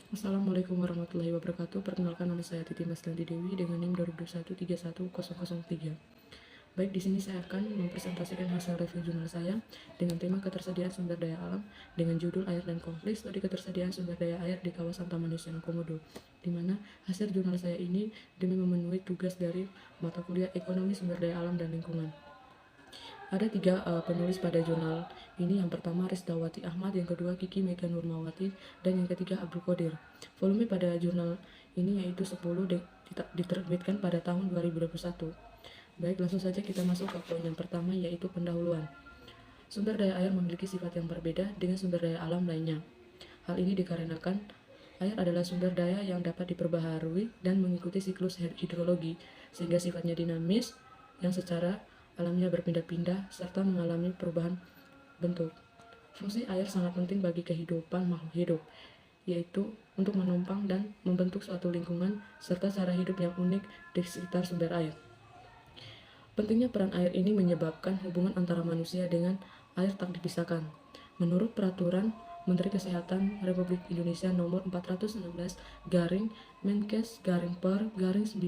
Assalamualaikum warahmatullahi wabarakatuh. Perkenalkan, nama saya Titi Maslanti Dewi dengan NIM 2021 31003. Baik, di sini saya akan mempresentasikan hasil review jurnal saya dengan tema ketersediaan sumber daya alam dengan judul Air dan Konflik Studi Ketersediaan Sumber Daya Air di Kawasan Taman Nasional Komodo, di mana hasil jurnal saya ini demi memenuhi tugas dari mata kuliah Ekonomi Sumber Daya Alam dan Lingkungan. Ada tiga penulis pada jurnal ini. Yang pertama Risdawati Ahmad, yang kedua Kiki Mega Nurmawati, dan yang ketiga Abdul Qadir. Volume pada jurnal ini yaitu 10 diterbitkan pada tahun 2021. Baik, langsung saja kita masuk ke poin yang pertama, yaitu pendahuluan. Sumber daya air memiliki sifat yang berbeda dengan sumber daya alam lainnya. Hal ini dikarenakan air adalah sumber daya yang dapat diperbaharui dan mengikuti siklus hidrologi, sehingga sifatnya dinamis, yang secara alamnya berpindah-pindah serta mengalami perubahan bentuk. Fungsi air sangat penting bagi kehidupan makhluk hidup, yaitu untuk menopang dan membentuk suatu lingkungan serta cara hidup yang unik di sekitar sumber air. Pentingnya peran air ini menyebabkan hubungan antara manusia dengan air tak dipisahkan. Menurut peraturan Menteri Kesehatan Republik Indonesia nomor 416 garing Menkes garing per garing 9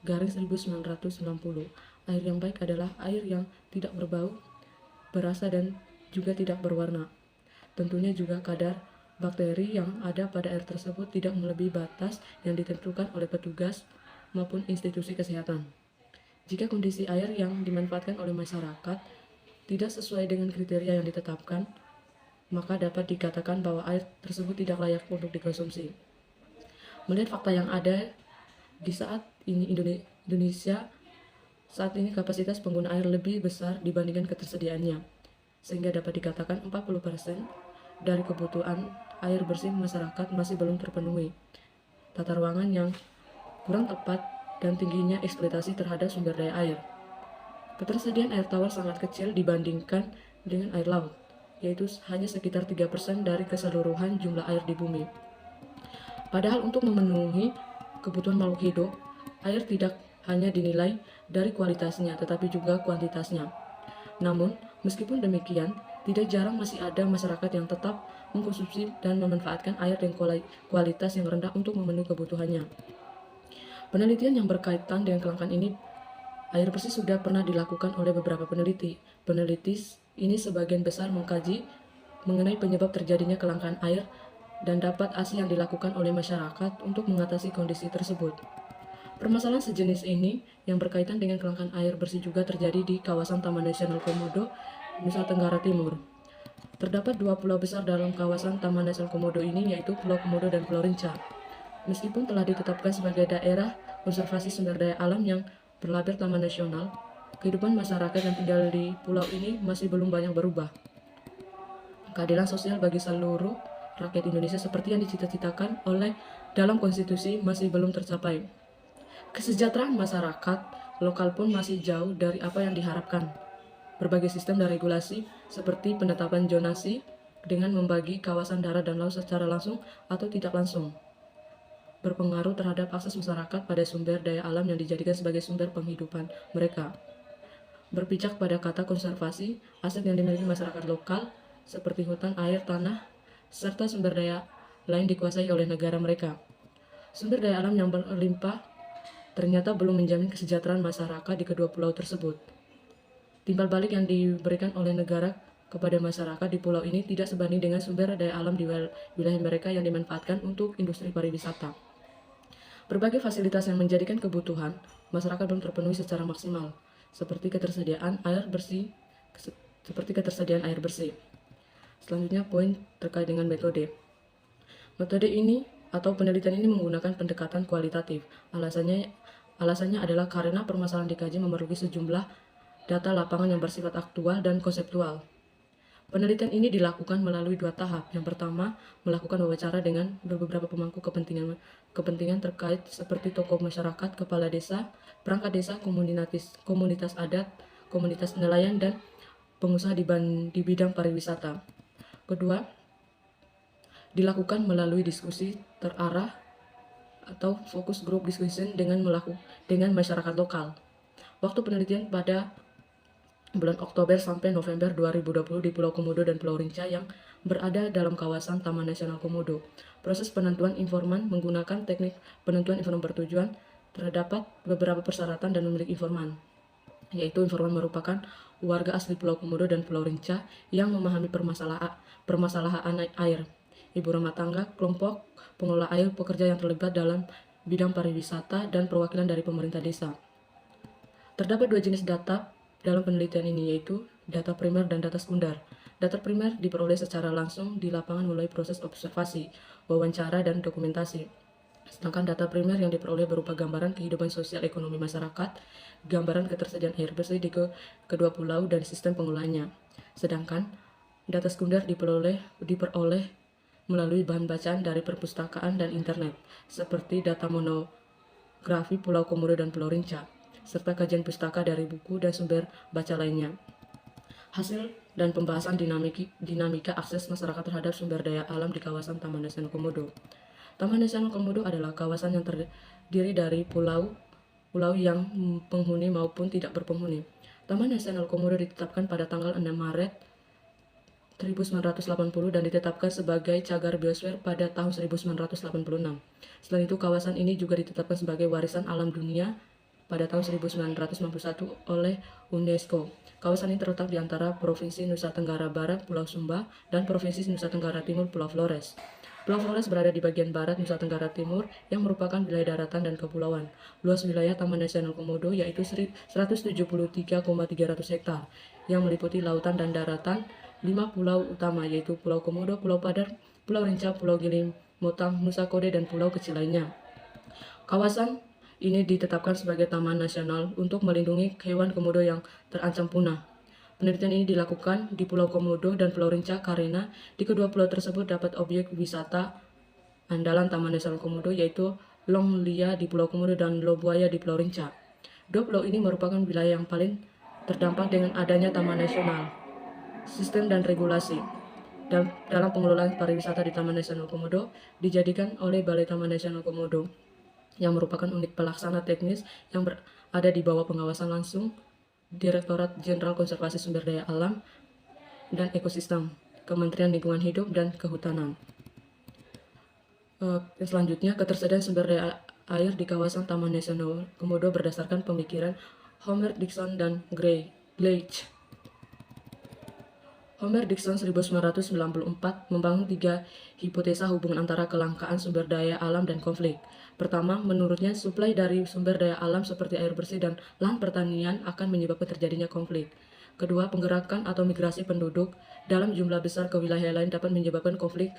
garing 1990, air yang baik adalah air yang tidak berbau, berasa, dan juga tidak berwarna. Tentunya juga kadar bakteri yang ada pada air tersebut tidak melebihi batas yang ditentukan oleh petugas maupun institusi kesehatan. Jika kondisi air yang dimanfaatkan oleh masyarakat tidak sesuai dengan kriteria yang ditetapkan, maka dapat dikatakan bahwa air tersebut tidak layak untuk dikonsumsi. Melihat fakta yang ada di saat ini, Indonesia saat ini kapasitas pengguna air lebih besar dibandingkan ketersediaannya, sehingga dapat dikatakan 40% dari kebutuhan air bersih masyarakat masih belum terpenuhi. Tata ruangan yang kurang tepat dan tingginya eksploitasi terhadap sumber daya air. Ketersediaan air tawar sangat kecil dibandingkan dengan air laut, yaitu hanya sekitar 3% dari keseluruhan jumlah air di bumi. Padahal untuk memenuhi kebutuhan makhluk hidup, air tidak hanya dinilai dari kualitasnya, tetapi juga kuantitasnya. Namun, meskipun demikian, tidak jarang masih ada masyarakat yang tetap mengkonsumsi dan memanfaatkan air dengan kualitas yang rendah untuk memenuhi kebutuhannya. Penelitian yang berkaitan dengan kelangkaan air bersih sudah pernah dilakukan oleh beberapa peneliti. Peneliti ini sebagian besar mengkaji mengenai penyebab terjadinya kelangkaan air dan dapat aksi yang dilakukan oleh masyarakat untuk mengatasi kondisi tersebut. Permasalahan sejenis ini yang berkaitan dengan kelangkaan air bersih juga terjadi di kawasan Taman Nasional Komodo, Nusa Tenggara Timur. Terdapat dua pulau besar dalam kawasan Taman Nasional Komodo ini, yaitu Pulau Komodo dan Pulau Rinca. Meskipun telah ditetapkan sebagai daerah konservasi sumber daya alam yang berlabel Taman Nasional, kehidupan masyarakat yang tinggal di pulau ini masih belum banyak berubah. Keadilan sosial bagi seluruh rakyat Indonesia seperti yang dicita-citakan oleh dalam konstitusi masih belum tercapai. Kesejahteraan masyarakat lokal pun masih jauh dari apa yang diharapkan. Berbagai sistem dan regulasi seperti penetapan zonasi dengan membagi kawasan darat dan laut secara langsung atau tidak langsung berpengaruh terhadap akses masyarakat pada sumber daya alam yang dijadikan sebagai sumber penghidupan mereka. Berpijak pada kata konservasi, aset yang dimiliki masyarakat lokal seperti hutan, air, tanah, serta sumber daya lain dikuasai oleh negara mereka. Sumber daya alam yang berlimpah ternyata belum menjamin kesejahteraan masyarakat di kedua pulau tersebut. Timbal balik yang diberikan oleh negara kepada masyarakat di pulau ini tidak sebanding dengan sumber daya alam di wilayah mereka yang dimanfaatkan untuk industri pariwisata. Berbagai fasilitas yang menjadikan kebutuhan masyarakat belum terpenuhi secara maksimal, seperti ketersediaan air bersih. Selanjutnya, poin terkait dengan metode. Metode ini atau penelitian ini menggunakan pendekatan kualitatif. Alasannya adalah karena permasalahan dikaji memerlukan sejumlah data lapangan yang bersifat aktual dan konseptual. Penelitian ini dilakukan melalui dua tahap. Yang pertama, melakukan wawancara dengan beberapa pemangku kepentingan terkait seperti tokoh masyarakat, kepala desa, perangkat desa, komunitas adat, komunitas nelayan, dan pengusaha di bidang pariwisata. Kedua, dilakukan melalui diskusi terarah atau focus group discussion dengan masyarakat lokal. Waktu penelitian pada bulan Oktober sampai November 2020 di Pulau Komodo dan Pulau Rinca yang berada dalam kawasan Taman Nasional Komodo. Proses penentuan informan menggunakan teknik penentuan informan bertujuan. Terdapat beberapa persyaratan dan memiliki informan, yaitu informan merupakan warga asli Pulau Komodo dan Pulau Rinca yang memahami permasalahan air, ibu rumah tangga, kelompok pengelola air, pekerja yang terlibat dalam bidang pariwisata, dan perwakilan dari pemerintah desa. Terdapat dua jenis data dalam penelitian ini, yaitu data primer dan data sekunder. Data primer diperoleh secara langsung di lapangan melalui proses observasi, wawancara, dan dokumentasi. Sedangkan data primer yang diperoleh berupa gambaran kehidupan sosial ekonomi masyarakat, gambaran ketersediaan air bersih di kedua pulau dan sistem pengelolaannya. Sedangkan data sekunder diperoleh melalui bahan bacaan dari perpustakaan dan internet, seperti data monografi Pulau Komodo dan Pulau Rinca, serta kajian pustaka dari buku dan sumber baca lainnya. Hasil dan pembahasan dinamika akses masyarakat terhadap sumber daya alam di kawasan Taman Nasional Komodo. Taman Nasional Komodo adalah kawasan yang terdiri dari pulau yang penghuni maupun tidak berpenghuni. Taman Nasional Komodo ditetapkan pada tanggal 6 Maret 1980 dan ditetapkan sebagai cagar biosfer pada tahun 1986. Selain itu, kawasan ini juga ditetapkan sebagai warisan alam dunia pada tahun 1991 oleh UNESCO. Kawasan ini terletak di antara Provinsi Nusa Tenggara Barat, Pulau Sumba, dan Provinsi Nusa Tenggara Timur, Pulau Flores. Pulau Flores berada di bagian barat Nusa Tenggara Timur yang merupakan wilayah daratan dan kepulauan. Luas wilayah Taman Nasional Komodo yaitu 173,300 hektar yang meliputi lautan dan daratan. 5 pulau utama yaitu Pulau Komodo, Pulau Padar, Pulau Rinca, Pulau Gili Motang, Nusa Kode, dan pulau kecil lainnya. Kawasan ini ditetapkan sebagai taman nasional untuk melindungi hewan komodo yang terancam punah. Penelitian ini dilakukan di Pulau Komodo dan Pulau Rinca karena di kedua pulau tersebut dapat objek wisata andalan Taman Nasional Komodo, yaitu Long Lia di Pulau Komodo dan Lobuaya di Pulau Rinca. Dua pulau ini merupakan wilayah yang paling terdampak dengan adanya Taman Nasional. Sistem dan regulasi dalam pengelolaan pariwisata di Taman Nasional Komodo dijadikan oleh Balai Taman Nasional Komodo, yang merupakan unit pelaksana teknis yang berada di bawah pengawasan langsung Direktorat Jenderal Konservasi Sumber Daya Alam dan Ekosistem, Kementerian Lingkungan Hidup dan Kehutanan. Selanjutnya, ketersediaan sumber daya air di kawasan Taman Nasional Komodo berdasarkan pemikiran Homer Dixon dan Gleich. Homer Dixon 1994 membangun 3 hipotesa hubungan antara kelangkaan sumber daya alam dan konflik. Pertama, menurutnya suplai dari sumber daya alam seperti air bersih dan lahan pertanian akan menyebabkan terjadinya konflik. Kedua, penggerakan atau migrasi penduduk dalam jumlah besar ke wilayah lain dapat menyebabkan konflik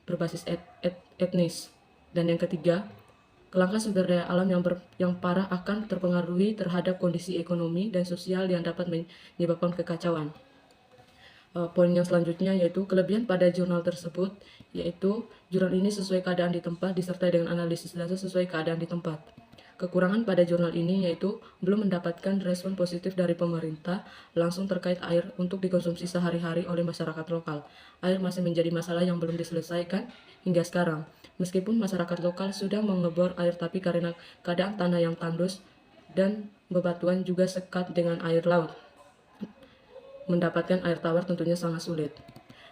berbasis etnis. Dan yang ketiga, kelangkaan sumber daya alam yang parah akan terpengaruhi terhadap kondisi ekonomi dan sosial yang dapat menyebabkan kekacauan. Poin yang selanjutnya yaitu kelebihan pada jurnal tersebut, yaitu jurnal ini sesuai keadaan di tempat disertai dengan analisis data sesuai keadaan di tempat. Kekurangan pada jurnal ini yaitu belum mendapatkan respon positif dari pemerintah langsung terkait air untuk dikonsumsi sehari-hari oleh masyarakat lokal. Air masih menjadi masalah yang belum diselesaikan hingga sekarang. Meskipun masyarakat lokal sudah mengebor air, tapi karena keadaan tanah yang tandus dan bebatuan juga sekat dengan air laut, mendapatkan air tawar tentunya sangat sulit.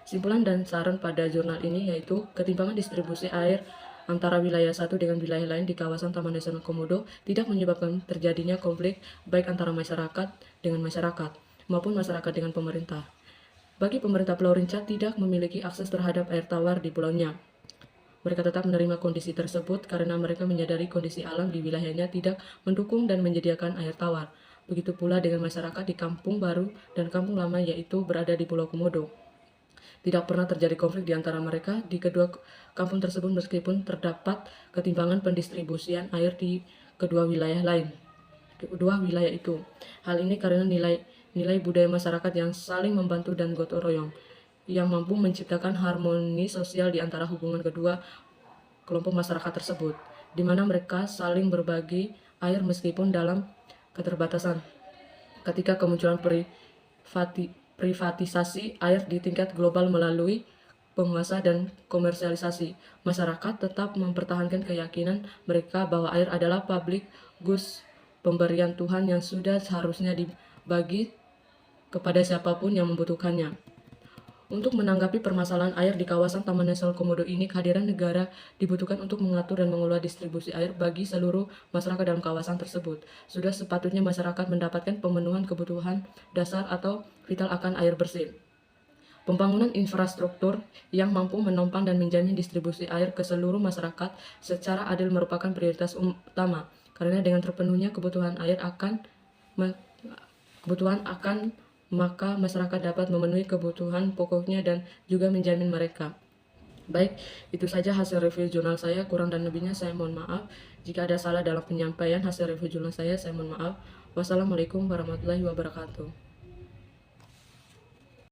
Simpulan dan saran pada jurnal ini yaitu ketimpangan distribusi air antara wilayah satu dengan wilayah lain di kawasan Taman Nasional Komodo tidak menyebabkan terjadinya konflik baik antara masyarakat dengan masyarakat maupun masyarakat dengan pemerintah. Bagi pemerintah Pulau Rinca tidak memiliki akses terhadap air tawar di pulaunya. Mereka tetap menerima kondisi tersebut karena mereka menyadari kondisi alam di wilayahnya tidak mendukung dan menyediakan air tawar. Begitu pula dengan masyarakat di Kampung Baru dan Kampung Lama, yaitu berada di Pulau Komodo. Tidak pernah terjadi konflik di antara mereka di kedua kampung tersebut meskipun terdapat ketimpangan pendistribusian air di kedua wilayah itu. Hal ini karena nilai budaya masyarakat yang saling membantu dan gotong royong yang mampu menciptakan harmoni sosial di antara hubungan kedua kelompok masyarakat tersebut, di mana mereka saling berbagi air meskipun dalam keterbatasan. Ketika kemunculan privatisasi air di tingkat global melalui penguasa dan komersialisasi, masyarakat tetap mempertahankan keyakinan mereka bahwa air adalah public goods, pemberian Tuhan yang sudah seharusnya dibagi kepada siapapun yang membutuhkannya. Untuk menanggapi permasalahan air di kawasan Taman Nasional Komodo ini, kehadiran negara dibutuhkan untuk mengatur dan mengelola distribusi air bagi seluruh masyarakat dalam kawasan tersebut. Sudah sepatutnya masyarakat mendapatkan pemenuhan kebutuhan dasar atau vital akan air bersih. Pembangunan infrastruktur yang mampu menopang dan menjamin distribusi air ke seluruh masyarakat secara adil merupakan prioritas utama, karena dengan terpenuhnya kebutuhan maka masyarakat dapat memenuhi kebutuhan pokoknya dan juga menjamin mereka. Baik, itu saja hasil review jurnal saya. Kurang dan lebihnya saya mohon maaf. Jika ada salah dalam penyampaian hasil review jurnal saya mohon maaf. Wassalamualaikum warahmatullahi wabarakatuh.